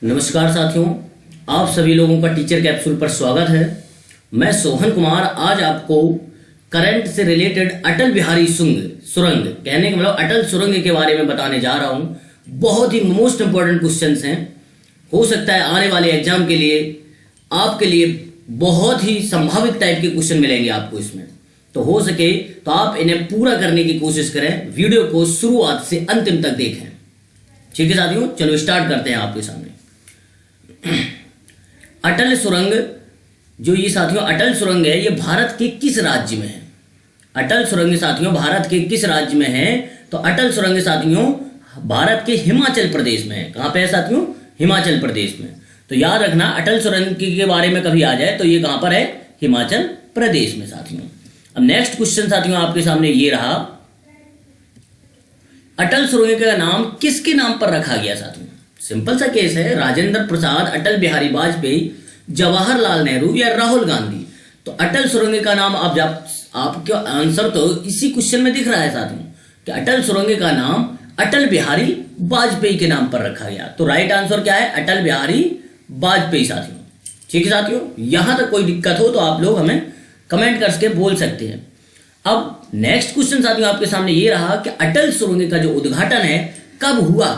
नमस्कार साथियों, आप सभी लोगों का टीचर कैप्सूल पर स्वागत है। मैं सोहन कुमार आज आपको करंट से रिलेटेड अटल बिहारी सुरंग कहने का मतलब अटल सुरंग के बारे में बताने जा रहा हूं। बहुत ही मोस्ट इंपॉर्टेंट क्वेश्चंस हैं। हो सकता है आने वाले एग्जाम के लिए आपके लिए बहुत ही संभावित टाइप के क्वेश्चन मिलेंगे आपको इसमें। तो हो सके तो आप इन्हें पूरा करने की कोशिश करें। वीडियो को शुरुआत से अंतिम तक देखें। ठीक है साथियों, चलो स्टार्ट करते हैं आपके सामने। अटल सुरंग जो ये साथियों अटल सुरंग है, ये भारत के किस राज्य में है? अटल सुरंग साथियों भारत के किस राज्य में है? तो अटल सुरंग साथियों भारत के हिमाचल प्रदेश में है। कहां पे है साथियों? हिमाचल प्रदेश में। तो याद रखना, अटल सुरंग के बारे में कभी आ जाए तो ये कहां पर है? हिमाचल प्रदेश में साथियों। अब नेक्स्ट क्वेश्चन साथियों आपके सामने ये रहा, अटल सुरंग का नाम किसके नाम पर रखा गया साथियों? सिंपल सा केस है, राजेंद्र प्रसाद, अटल बिहारी वाजपेयी, जवाहरलाल नेहरू या राहुल गांधी। तो अटल सुरंग का नाम आपका आंसर तो इसी क्वेश्चन में दिख रहा है साथियों कि अटल सुरंग का नाम अटल बिहारी वाजपेयी के नाम पर रखा गया। तो राइट आंसर क्या है? अटल बिहारी वाजपेयी साथियों। ठीक है साथियों, यहां तक कोई दिक्कत हो तो आप लोग हमें कमेंट करके बोल सकते हैं। अब नेक्स्ट क्वेश्चन साथियों आपके सामने ये रहा कि अटल सुरंग का जो उद्घाटन है कब हुआ?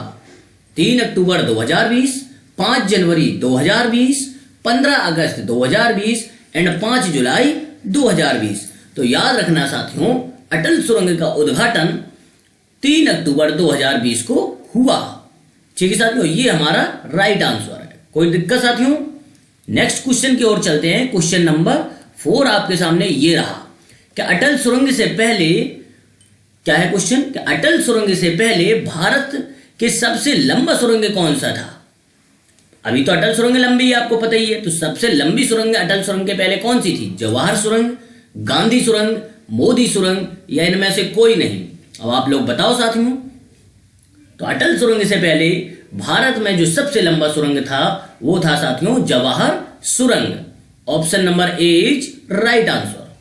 3 अक्टूबर 2020, 5 जनवरी 2020, 15 अगस्त 2020 एंड 5 जुलाई 2020। तो याद रखना साथियों, अटल सुरंग का उद्घाटन 3 अक्टूबर 2020 को हुआ। ठीक है साथियों, ये हमारा राइट आंसर है। कोई दिक्कत साथियों? नेक्स्ट क्वेश्चन की ओर चलते हैं। क्वेश्चन नंबर 4 आपके सामने ये रहा कि अटल सुरंग से पहले क्या है क्वेश्चन कि अटल सुरंग से पहले भारत के सबसे लंबा सुरंग कौन सा था? अभी तो अटल सुरंग लंबी है, आपको पता ही है। तो सबसे लंबी सुरंग अटल सुरंग के पहले कौन सी थी? जवाहर सुरंग, गांधी सुरंग, मोदी सुरंग या इनमें से कोई नहीं? अब आप लोग बताओ साथियों। तो अटल सुरंग से पहले भारत में जो सबसे लंबा सुरंग था वो था साथियों जवाहर सुरंग। Option number A is right answer.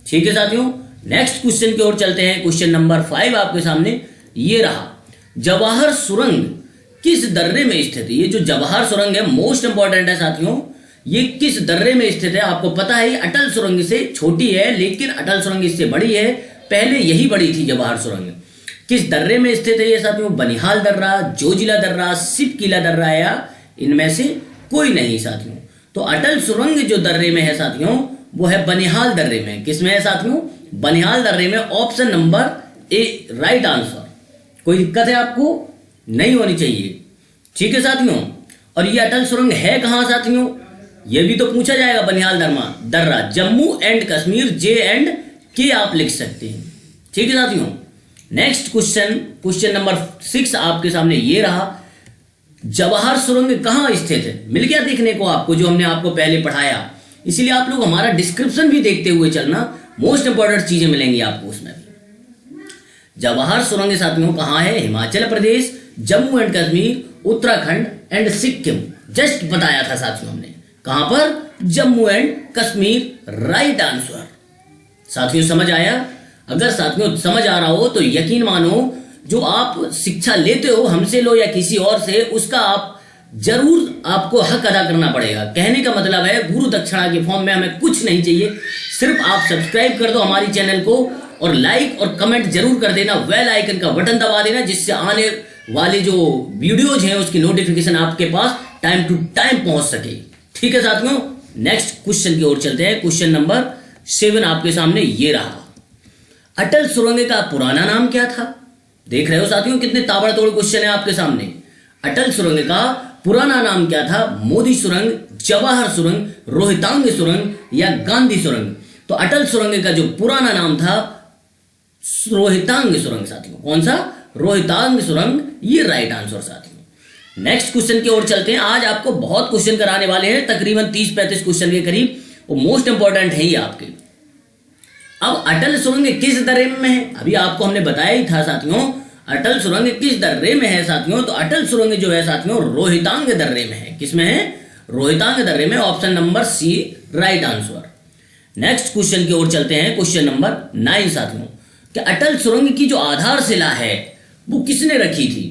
ठीक है साथियों, नेक्स्ट क्वेश्चन की ओर चलते हैं। क्वेश्चन नंबर 5 आपके सामने ये रहा, जवाहर सुरंग किस दर्रे में स्थित है? ये जो जवाहर सुरंग है मोस्ट इंपॉर्टेंट है साथियों। ये किस दर्रे में स्थित है? आपको पता है ये अटल सुरंग से छोटी है, लेकिन अटल सुरंग इससे बड़ी है। पहले यही बड़ी थी जवाहर सुरंग। किस दर्रे में स्थित है ये साथियों? बनिहाल दर्रा, जोजिला दर्रा, सिपकीला दर्रा या इनमें से कोई नहीं साथियों। तो अटल सुरंग जो दर्रे में है साथियों वो है बनिहाल दर्रे में। किसमें है साथियों? बनिहाल दर्रे में। Option number A right answer. कोई दिक्कत है आपको? नहीं होनी चाहिए। ठीक है साथियों, और ये अटल सुरंग है कहां साथियों? ये भी तो पूछा जाएगा। बनिहाल दर्रा Jammu and Kashmir, J and के आप लिख सकते हैं। ठीक है साथियों, नेक्स्ट क्वेश्चन नंबर 6 आपके सामने ये रहा, जवाहर सुरंग कहां स्थित है? मिल गया देखने को आपको जो हमने आपको पहले पढ़ाया। इसीलिए आप लोग हमारा डिस्क्रिप्शन भी देखते हुए चलना, मोस्ट इंपॉर्टेंट चीजें मिलेंगी आपको उसमें। जवाहर सुरंग साथियों कहां है? Himachal Pradesh, Jammu and Kashmir, Uttarakhand and Sikkim. Just बताया था साथियों हमने। कहां पर? Jammu and Kashmir. Right answer. साथियों समझ आया? अगर साथियों समझ आ रहा हो तो यकीन मानो, जो आप शिक्षा लेते हो हमसे लो या किसी और से, उसका आप जरूर आपको हक अदा करना पड़ेगा। कहने का मतलब है गुरु दक्षिणा के फॉर्म में हमें कुछ नहीं चाहिए, सिर्फ आप सब्सक्राइब कर दो हमारी चैनल को और लाइक और कमेंट जरूर कर देना, बेल आइकन का बटन दबा देना, जिससे आने वाले जो वीडियोज हैं उसकी नोटिफिकेशन आपके पास टाइम टू टाइम पहुंच सके। ठीक है साथियों, नेक्स्ट क्वेश्चन की ओर चलते हैं। क्वेश्चन नंबर 7 आपके सामने ये रहा, अटल सुरंग का पुराना नाम क्या था? देख रहे हो साथियों कितने ताबड़तोड़ क्वेश्चन है आपके सामने। अटल सुरंग का पुराना नाम क्या था? मोदी सुरंग, जवाहर सुरंग, रोहतांग सुरंग या गांधी सुरंग? तो अटल सुरंग का जो पुराना नाम था रोहतांग सुरंग साथियों। कौन सा? रोहतांग सुरंग। ये राइट आंसर साथियों। नेक्स्ट क्वेश्चन की ओर चलते हैं। आज आपको बहुत क्वेश्चन कराने वाले हैं, तकरीबन 30-35 क्वेश्चन के करीब, वो मोस्ट इंपॉर्टेंट है ही आपके। अब अटल सुरंग किस दर्रे में है? अभी आपको हमने बताया ही था साथियों, अटल सुरंग किस दर्रे में है साथियों? तो अटल सुरंग जो है साथियों रोहतांग दर्रे में है। किसमें है? रोहतांग दर्रे में। Option number C right answer. Next question की ओर चलते हैं। क्वेश्चन नंबर 9 साथियों, कि अटल सुरंग की जो आधारशिला है वो किसने रखी थी?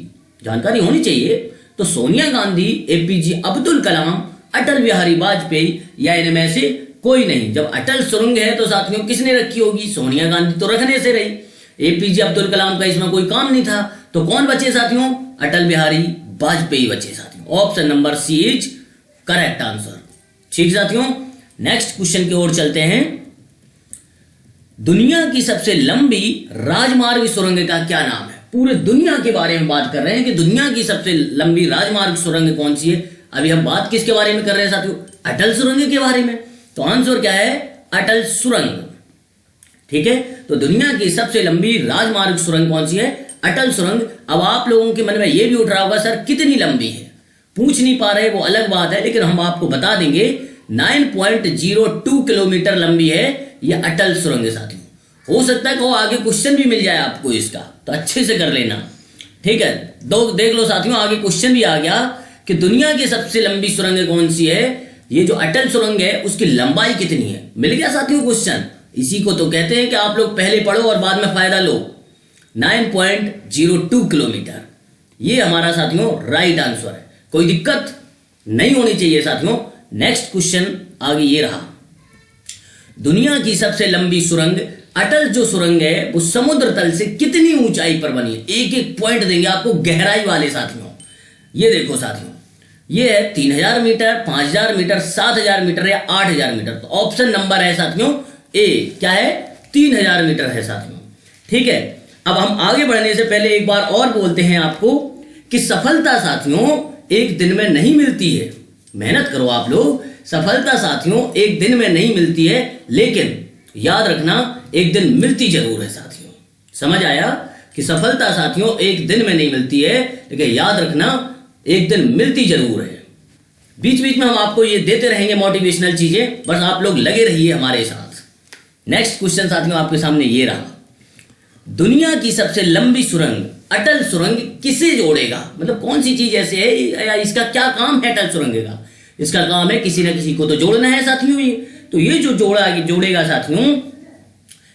जानकारी होनी चाहिए। तो सोनिया गांधी, एपीजे अब्दुल कलाम, अटल बिहारी वाजपेयी या इनमें से कोई नहीं। जब अटल सुरंग है तो साथियों किसने रखी होगी? सोनिया गांधी तो रखने से रही। एपीजे अब्दुल कलाम का इसमें कोई काम नहीं था, तो कौन बचे साथियों? अटल बिहारी वाजपेयी बचे साथियों। Option number C is correct answer. ठीक साथियों, नेक्स्ट क्वेश्चन की ओर चलते हैं। दुनिया की सबसे लंबी राजमार्ग सुरंग का क्या नाम है? पूरे दुनिया के बारे में बात कर रहे हैं कि दुनिया की सबसे लंबी राजमार्ग सुरंग कौन सी है। अभी हम बात किसके बारे में कर रहे हैं साथियों? अटल सुरंग के बारे में। तो आंसर क्या है? अटल सुरंग। ठीक है, तो दुनिया की सबसे लंबी राजमार्ग सुरंग कौन सी है? अटल सुरंग। अब आप लोगों के मन में यह भी उठ रहा होगा सर कितनी लंबी है, पूछ नहीं पा रहे वो अलग बात है, लेकिन हम आपको बता देंगे 9.02 किलोमीटर लंबी है यह अटल सुरंग साथियों। हो सकता है कि आगे क्वेश्चन भी मिल जाए आपको इसका, तो अच्छे से कर लेना। ठीक है, देख लो साथियों, आगे क्वेश्चन भी आ गया कि दुनिया की सबसे लंबी सुरंग कौन सी है। ये जो अटल सुरंग है उसकी लंबाई कितनी है, मिल गया साथियों क्वेश्चन। इसी को तो कहते हैं कि आप लोग पहले पढ़ो और बाद में फायदा लो। 9.02 किलोमीटर ये हमारा साथियों राइट आंसर है। कोई दिक्कत नहीं होनी चाहिए साथियों। नेक्स्ट क्वेश्चन आगे ये रहा। दुनिया की सबसे लंबी सुरंग अटल जो सुरंग है वो समुद्र तल से कितनी ऊंचाई पर बनी है? एक एक पॉइंट देंगे आपको गहराई वाले साथियों। ये देखो साथियों, ये है 3000 मीटर, 5000 मीटर, 7000 मीटर या 8000 मीटर। तो ऑप्शन नंबर है साथियों ए, क्या है? 3000 मीटर है साथियों। ठीक है, अब हम आगे बढ़ने से पहले एक बार और बोलते हैं आपको कि सफलता साथियों एक दिन में नहीं मिलती है। मेहनत करो आप लोग, सफलता साथियों एक दिन में नहीं मिलती है, लेकिन याद रखना एक दिन मिलती जरूर है साथियों। समझ आया कि सफलता साथियों एक दिन में नहीं मिलती है, लेकिन याद रखना एक दिन मिलती जरूर है। बीच बीच में हम आपको ये देते रहेंगे मोटिवेशनल चीजें, बस आप लोग लगे रहिए हमारे साथ। नेक्स्ट क्वेश्चन साथियों आपके सामने ये रहा। दुनिया की सबसे लंबी सुरंग अटल सुरंग किसे जोड़ेगा? मतलब कौन सी चीज ऐसे है या इसका क्या काम है अटल सुरंग का? इसका काम है किसी ना किसी को तो जोड़ना है साथियों। ये तो ये जो जोड़ेगा साथियों,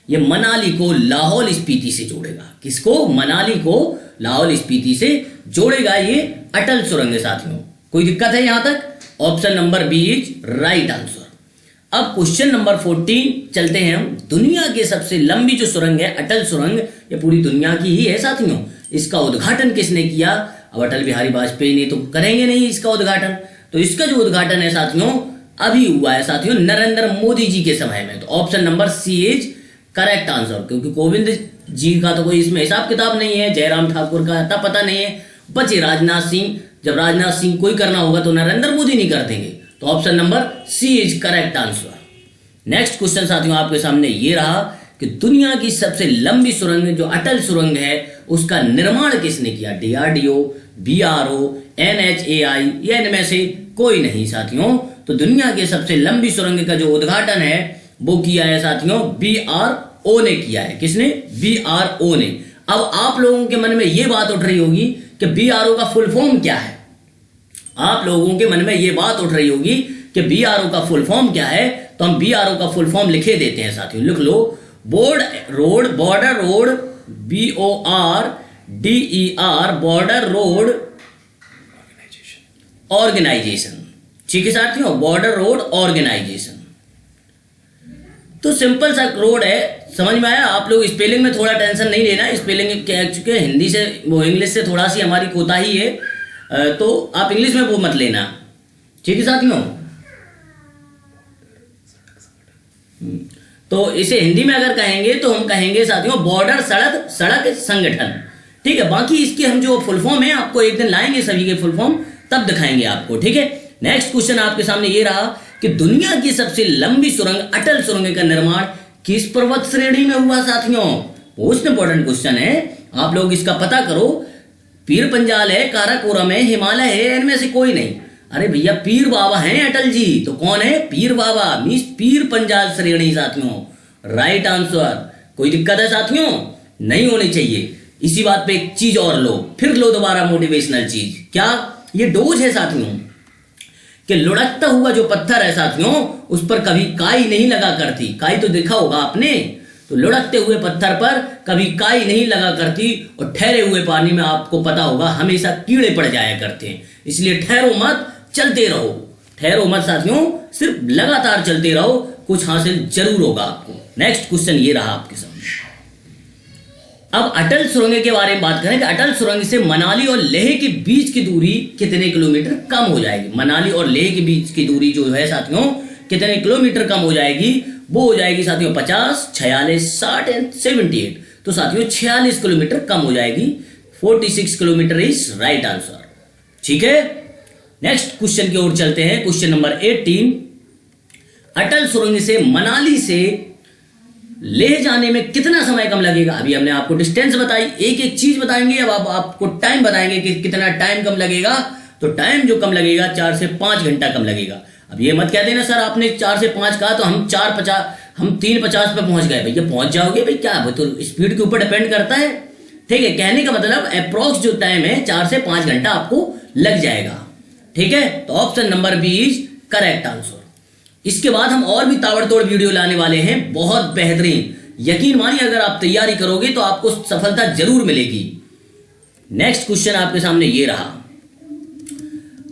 ये मनाली को लाहौल स्पीति से जोड़ेगा। किसको? मनाली को लाहौल स्पीति से जोड़ेगा ये अटल सुरंग साथियों। कोई दिक्कत है यहां तक? Option number B is right answer. अब क्वेश्चन नंबर 14 चलते हैं हम। दुनिया की सबसे लंबी जो सुरंग है अटल सुरंग, ये पूरी दुनिया की ही है साथियों। इसका उद्घाटन किसने किया? अब अटल बिहारी वाजपेयी ने तो करेंगे नहीं इसका उद्घाटन, तो इसका जो उद्घाटन है साथियों अभी हुआ है साथियों नरेंद्र मोदी जी के समय में। तो option number C is correct answer, क्योंकि कोविंद जी का तो कोई इसमें हिसाब किताब नहीं है, जयराम ठाकुर का इतना पता नहीं है, बचे राजनाथ सिंह। जब राजनाथ सिंह कोई करना होगा तो नरेंद्र मोदी नहीं कर देंगे। तो option number C is correct answer. Next question साथियों आपके सामने ये रहा कि दुनिया की सबसे लंबी सुरंग जो अटल सुरंग है उसका निर्माण किसने किया? डीआरडीओ, बीआरओ, एनएचएआई या इनमें से कोई नहीं साथियों। तो दुनिया की सबसे लंबी सुरंग का जो उद्घाटन है वो किया है साथियों बीआरओ ने किया है। किसने? बीआरओ ने। अब आप लोगों के मन में ये बात उठ रही होगी कि बीआरओ का फुल फॉर्म क्या है? आप लोगों के मन में ये बात उठ रही होगी कि बीआरओ का फुल फॉर्म क्या है, तो हम बीआरओ का फुल फॉर्म लिखे देते हैं साथियों। लिख लो, border road, BORDER border road organisation. ठीक है साथियों, बॉर्डर रोड ऑर्गेनाइजेशन। तो सिंपल सा रोड है, समझ में आया? आप लोग स्पेलिंग में थोड़ा टेंशन नहीं लेना, स्पेलिंग चूंकि हिंदी से वो इंग्लिश से थोड़ा सी हमारी कोताही है, तो आप इंग्लिश में वो मत लेना। ठीक है साथियों, तो इसे हिंदी में अगर कहेंगे तो हम कहेंगे साथियों बॉर्डर सड़क संगठन। ठीक है, बाकी इसके हम जो फुल फॉर्म है आपको एक दिन लाएंगे सभी के फुल फॉर्म, तब दिखाएंगे आपको। ठीक है, नेक्स्ट क्वेश्चन आपके सामने ये रहा कि दुनिया की सबसे लंबी सुरंग अटल सुरंग का निर्माण किस पर्वत श्रेणी में हुआ साथियों? मोस्ट इंपॉर्टेंट क्वेश्चन है, आप लोग इसका पता करो। पीर पंजाल है, काराकोरम है, हिमालय है, इनमें से कोई नहीं। अरे भैया पीर बाबा हैं अटल जी, तो कौन है? पीर बाबा मींस पीर पंजाल श्रेणी साथियों। Right answer. कोई दिक्कत है साथियों? नहीं होनी चाहिए। इसी बात पे एक चीज और लो, फिर लो दोबारा मोटिवेशनल चीज। क्या? ये डोज है साथियों कि लुढ़कता हुआ जो पत्थर है साथियों उस पर कभी काई नहीं लगा करती। काई तो देखा होगा आपने, तो लुढ़कते हुए पत्थर पर कभी काई नहीं लगा करती और ठहरे हुए पानी में आपको पता होगा हमेशा कीड़े पड़ जाया करते हैं। इसलिए ठहरो मत, चलते रहो। ठहरो मत साथियों, सिर्फ लगातार चलते रहो, कुछ हासिल जरूर होगा आपको। नेक्स्ट क्वेश्चन ये रहा आपके सामने। अब अटल सुरंग के बारे में बात करें कि अटल सुरंग से मनाली और लेह के बीच की दूरी कितने किलोमीटर कम हो जाएगी। मनाली और लेह के बीच की दूरी जो है साथियों कितने किलोमीटर कम हो जाएगी, वो हो जाएगी साथियों 50, 46, 60 एंड 78। तो साथियों 46 किलोमीटर कम हो जाएगी। 46 किलोमीटर इज राइट आंसर। ठीक है, नेक्स्ट क्वेश्चन की ओर चलते हैं। क्वेश्चन नंबर 18, अटल सुरंग से मनाली से लेह जाने में कितना समय कम लगेगा। अभी हमने आपको डिस्टेंस बताई, एक एक चीज बताएंगे। अब आपको टाइम बताएंगे कि कितना टाइम कम लगेगा। तो टाइम जो कम लगेगा 4 से 5 घंटा कम लगेगा। अब ये मत कह देना सर आपने 4 से 5 कहा तो हम 3:50 पे पहुंच गए। भैया पहुंच जाओगे भाई, क्या तो स्पीड के ऊपर डिपेंड करता है। ठीक है, कहने का मतलब अप्रोक्स जो टाइम है 4 से 5 घंटा आपको लग जाएगा। ठीक है, तो option number B is correct answer. इसके बाद हम और भी ताबड़तोड़ वीडियो लाने वाले हैं, बहुत बेहतरीन। यकीन मानिए अगर आप तैयारी करोगे तो आपको सफलता जरूर मिलेगी। नेक्स्ट क्वेश्चन आपके सामने ये रहा।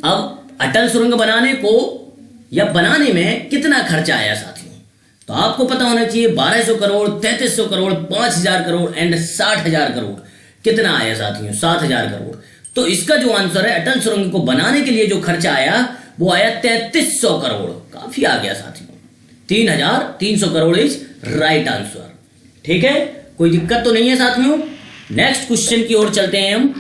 अब अटल सुरंग बनाने को या बनाने में कितना खर्चा आया साथियों, तो आपको पता होना चाहिए 1200 करोड़, 3300 करोड़, 5000 करोड़ एंड 60,000 करोड़। कितना आया साथियों? 7000 करोड़। तो इसका जो आंसर है अटल सुरंग को बनाने के लिए जो खर्चा आया वो आया 3300 करोड़। काफी आ गया साथियों, 3300 करोड़ इज राइट आंसर। ठीक है, कोई दिक्कत तो नहीं है साथियों। नेक्स्ट क्वेश्चन की ओर चलते हैं हम।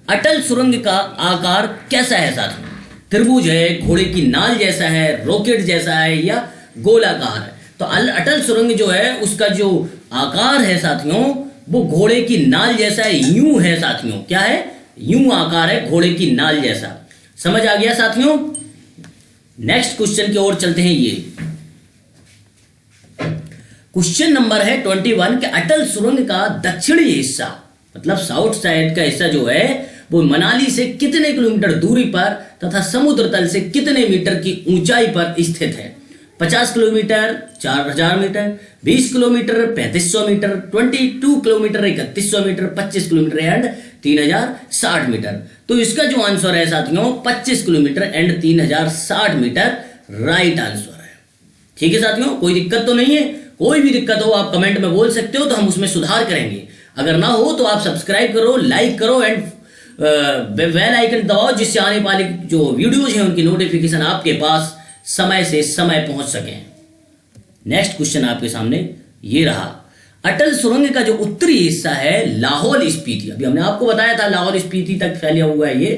अटल सुरंग का आकार कैसा है साथियों? त्रिभुज है, घोड़े की नाल जैसा है, रॉकेट जैसा है या गोलाकार है? तो अटल सुरंग जो है उसका जो आकार है साथियों वो घोड़े की नाल जैसा है, यूं है साथियों। क्या है? यूं आकार है, घोड़े की नाल जैसा। समझ आ गया साथियों? नेक्स्ट क्वेश्चन की ओर चलते हैं। ये क्वेश्चन नंबर है 21 कि अटल सुरंग का दक्षिणी हिस्सा मतलब साउथ साइड का हिस्सा जो है वो मनाली से कितने किलोमीटर दूरी पर तथा समुद्र तल से कितने मीटर की ऊंचाई पर स्थित है? 50 kilometre, 4000 metre, 20 kilometre, 3500 metre, 22 kilometre, 3100 metre, 25 kilometre and 3060 metre. तो इसका जो आंसर है साथियों 25 kilometre and 3060 metre right answer है। ठीक है साथियों, कोई दिक्कत तो नहीं है? कोई भी दिक्कत हो आप कमेंट में बोल सकते हो, तो हम उसमें सुधार करेंगे। अगर ना हो तो आप सब्सक्राइब करो, लाइक करो एंड बेल आइकन दबाओ, जिससे आने वाली जो वीडियोज हैं उनकी नोटिफिकेशन आपके पास समय से समय पहुंच सके। नेक्स्ट क्वेश्चन आपके सामने ये रहा। अटल सुरंग का जो उत्तरी हिस्सा है लाहौल स्पीति, अभी हमने आपको बताया था लाहौल स्पीति तक फैला हुआ है ये,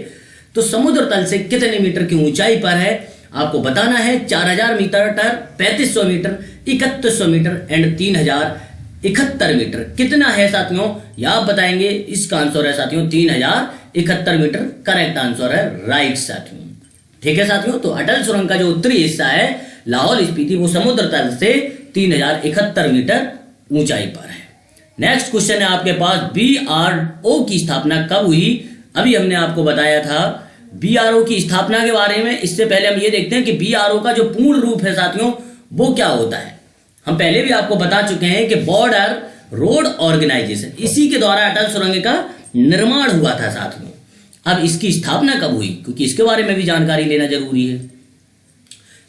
तो समुद्र तल से कितने मीटर की ऊंचाई पर है आपको बताना है। 4000 metre, 3500 metre, 3100 metre and 3071 metre. कितना है साथियों ये आप बताएंगे। इसका आंसर है साथियों 3071 मीटर करेक्ट आंसर है राइट साथियों। ठीक है साथियों, तो अटल सुरंग का जो उत्तरी हिस्सा है लाहौल स्पीति वो समुद्र तल से 3071 मीटर ऊंचाई पर है। नेक्स्ट क्वेश्चन है आपके पास, BRO की स्थापना कब हुई? अभी हमने आपको बताया था BRO की स्थापना के बारे में। इससे पहले हम ये देखते हैं कि BRO का जो पूर्ण रूप है साथियों वो क्या होता है। हम पहले भी आपको बता चुके हैं कि बॉर्डर रोड ऑर्गेनाइजेशन, इसी के द्वारा अटल सुरंग का निर्माण हुआ था साथियों। अब इसकी स्थापना कब हुई, क्योंकि इसके बारे में भी जानकारी लेना जरूरी है।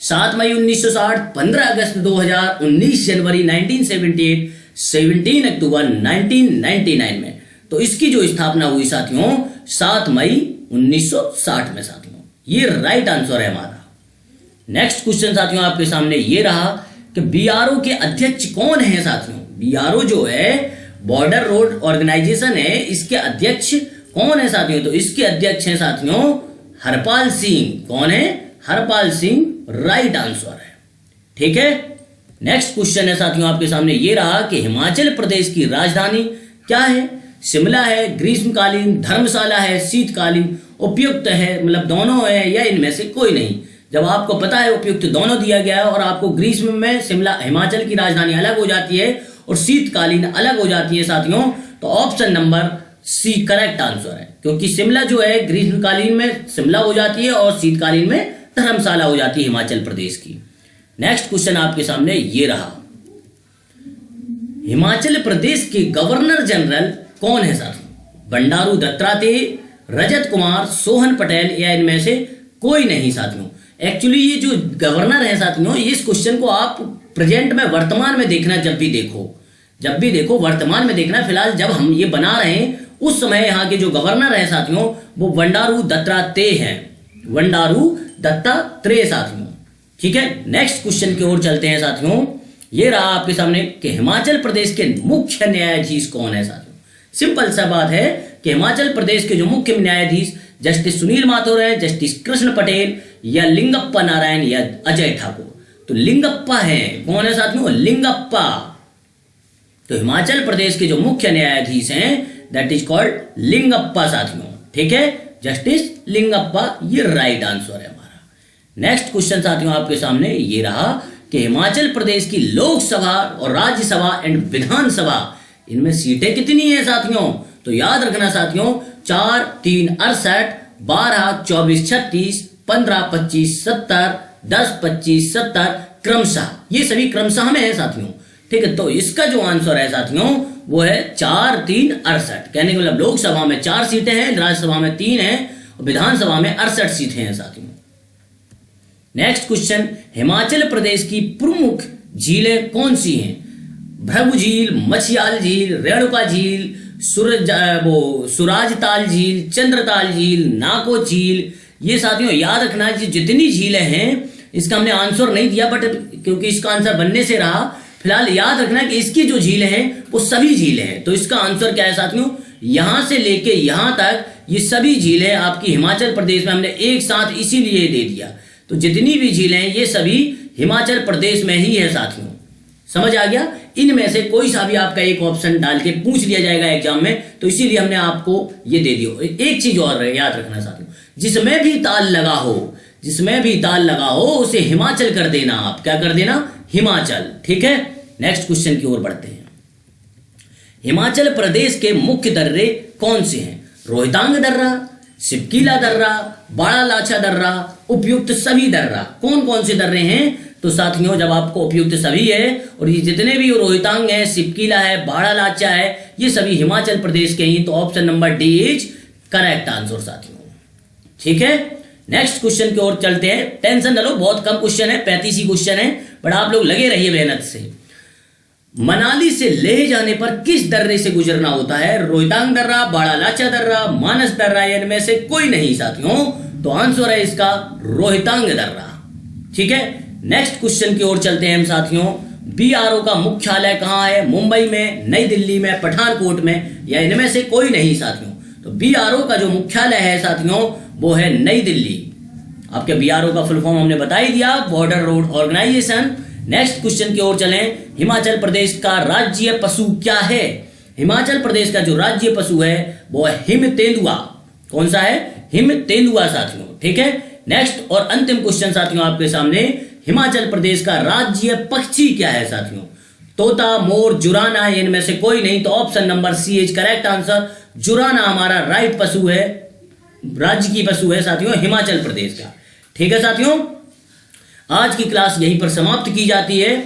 7 मई 1960, 15 अगस्त 2000, 19 जनवरी 1978, 17 अक्टूबर 1999 में। तो इसकी जो स्थापना हुई साथियों 7 मई 1960 में साथियों। ये राइट आंसर है हमारा। नेक्स्ट क्वेश्चन साथियों आपके सामने ये रहा कि BRO के अध्यक्ष कौन है साथियों। BRO जो है बॉर्डर रोड ऑर्गेनाइजेशन है, इसके अध्यक्ष कौन है साथियों? तो इसके अध्यक्ष हैं साथियों हरपाल सिंह। कौन है? हरपाल सिंह राइट आंसर है। ठीक है, नेक्स्ट क्वेश्चन है साथियों आपके सामने ये रहा कि हिमाचल प्रदेश की राजधानी क्या है? शिमला है, ग्रीष्मकालीन, धर्मशाला है, शीतकालीन, उपयुक्त है, मतलब दोनों है या इनमें से कोई नहीं। जब आपको पता है उपयुक्त दोनों दिया गया है और आपको ग्रीष्म में शिमला हिमाचल की राजधानी अलग हो जाती है और शीतकालीन अलग हो जाती है साथियों, तो option number C correct answer है। क्योंकि शिमला जो है ग्रीष्मकालीन में शिमला हो जाती है और शीतकालीन में धर्मशाला हो जाती है हिमाचल प्रदेश की। नेक्स्ट क्वेश्चन आपके सामने ये रहा। हिमाचल प्रदेश के गवर्नर जनरल कौन है साथियों? बंडारू दत्तात्रेय, रजत कुमार, सोहन पटेल या इनमें से कोई नहीं साथियों। एक्चुअली ये जो गवर्नर है साथियों, इस क्वेश्चन को आप प्रेजेंट में वर्तमान में देखना, जब भी देखो वर्तमान में देखना। फिलहाल जब हम ये बना रहे हैं उस समय यहाँ के जो गवर्नर है साथियों वो बंडारू दत्तात्रेय हैं, बंडारू दत्तात्रेय साथियों। ठीक है, नेक्स्ट क्वेश्चन की ओर चलते हैं साथियों। ये रहा आपके सामने कि हिमाचल प्रदेश के मुख्य न्यायाधीश कौन है साथियों। सिंपल सा बात है कि हिमाचल प्रदेश के जो मुख्य न्यायाधीश जस्टिस सुनील माथुर है, जस्टिस कृष्ण पटेल या लिंगप्पा नारायण या अजय ठाकुर। तो लिंगप्पा है, कौन है साथियों? लिंगप्पा। तो हिमाचल प्रदेश के जो मुख्य न्यायाधीश हैं दैट इज कॉल्ड लिंगप्पा साथियों। ठीक है, जस्टिस लिंगप्पा, ये राइट आंसर है हमारा। नेक्स्ट क्वेश्चन साथियों आपके सामने ये रहा कि हिमाचल प्रदेश की लोकसभा और राज्यसभा एंड विधानसभा, इनमें सीटें कितनी है साथियों? तो याद रखना साथियों, 4, 3, 68, 12, 24, 36, 15, 25, 70, 10, 25, 70 क्रमशः, ये सभी क्रमशः में है साथियों। ठीक है, तो इसका जो आंसर है साथियों वो है 4, 3, 68। कहने का मतलब लोकसभा में 4 सीटें हैं, राज्यसभा में 3 हैं और विधानसभा में 68 सीटें हैं साथियों। नेक्स्ट क्वेश्चन, हिमाचल प्रदेश की प्रमुख झीलें कौन सी हैं? भृगु झील, मछियाल झील, रेणुका झील, सुराजताल झील, चंद्रताल झील, नाको झील। ये साथियों याद रखना कि जितनी झीलें हैं, इसका हमने आंसर नहीं दिया बट क्योंकि इसका आंसर बनने से रहा, फिलहाल याद रखना कि इसकी जो झीलें हैं वो सभी झीलें हैं। तो इसका आंसर क्या है साथियों? यहां से लेके यहां तक ये सभी झीलें आपकी हिमाचल प्रदेश में हमने एक साथ इसीलिए दे दिया। तो जितनी भी झीलें हैं ये सभी हिमाचल प्रदेश में ही है साथियों। समझ आ गया? इनमें से कोई सा भी आपका एक ऑप्शन डाल के पूछ लिया जाएगा एग्जाम में, तो इसीलिए हमने आपको ये दे दिया। एक चीज और याद रखना साथियों, जिसमें भी ताल लगा हो उसे हिमाचल कर देना। आप क्या कर देना? हिमाचल। ठीक है, नेक्स्ट क्वेश्चन की ओर बढ़ते हैं। हिमाचल प्रदेश के मुख्य दर्रे कौन से हैं? रोहतांग दर्रा, सिपकीला दर्रा, बड़ा लाचा दर्रा, उपयुक्त सभी दर्रा। कौन कौन से दर्रे हैं? तो साथियों जब आपको उपयुक्त सभी है और ये जितने भी रोहतांग है, सिपकीला है, बड़ा लाचा है, ये सभी हिमाचल प्रदेश के ही। तो option number D is correct answer साथियों। ठीक है, नेक्स्ट क्वेश्चन की ओर चलते हैं। टेंशन न लो, बहुत कम क्वेश्चन है, 35 ही क्वेश्चन है, बट आप लोग लगे रहिए मेहनत से। मनाली से लेह जाने पर किस दर्रे से गुजरना होता है? रोहतांग दर्रा, बड़ा लाचा दर्रा, मानस दर्रा, इनमें से कोई नहीं साथियों। तो आंसर है इसका रोहतांग दर्रा। ठीक है, नेक्स्ट क्वेश्चन की ओर चलते हैं हम साथियों। बीआरओ का मुख्यालय कहां है? मुंबई में, नई दिल्ली में, पठानकोट में या इनमें से कोई नहीं साथियों। तो बीआरओ का जो मुख्यालय है साथियों वो है नई दिल्ली। आपके बीआरओ का फुल फॉर्म हमने बता ही दिया, border road organisation. Next question की ओर चलें। हिमाचल प्रदेश का राज्य पशु क्या है? हिमाचल प्रदेश का जो राज्य पशु है वो है हिम तेंदुआ। कौन सा है? हिम तेंदुआ साथियों। ठीक है, नेक्स्ट और अंतिम क्वेश्चन साथियों आपके सामने। हिमाचल प्रदेश का राज्य पक्षी क्या है साथियों? तोता, मोर, जुराना, इनमें से कोई नहीं। तो option number C is correct answer. जुराना हमारा राइट पशु है, राज्य की पशु है साथियों हिमाचल प्रदेश का। ठीक है साथियों, आज की क्लास यहीं पर समाप्त की जाती है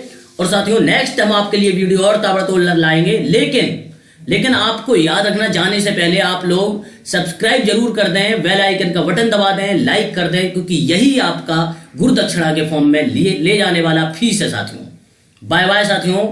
और साथियों नेक्स्ट हम आपके लिए वीडियो और ताबड़तोड़ लाएंगे। लेकिन आपको याद रखना, जाने से पहले आप लोग सब्सक्राइब जरूर कर दें, बेल आइकन का बटन दबा दें, लाइक कर दें, क्योंकि यही आपका गुरुदक्षिणा के फॉर्म में ले जाने वाला फीस है साथियों। बाय बाय साथियों।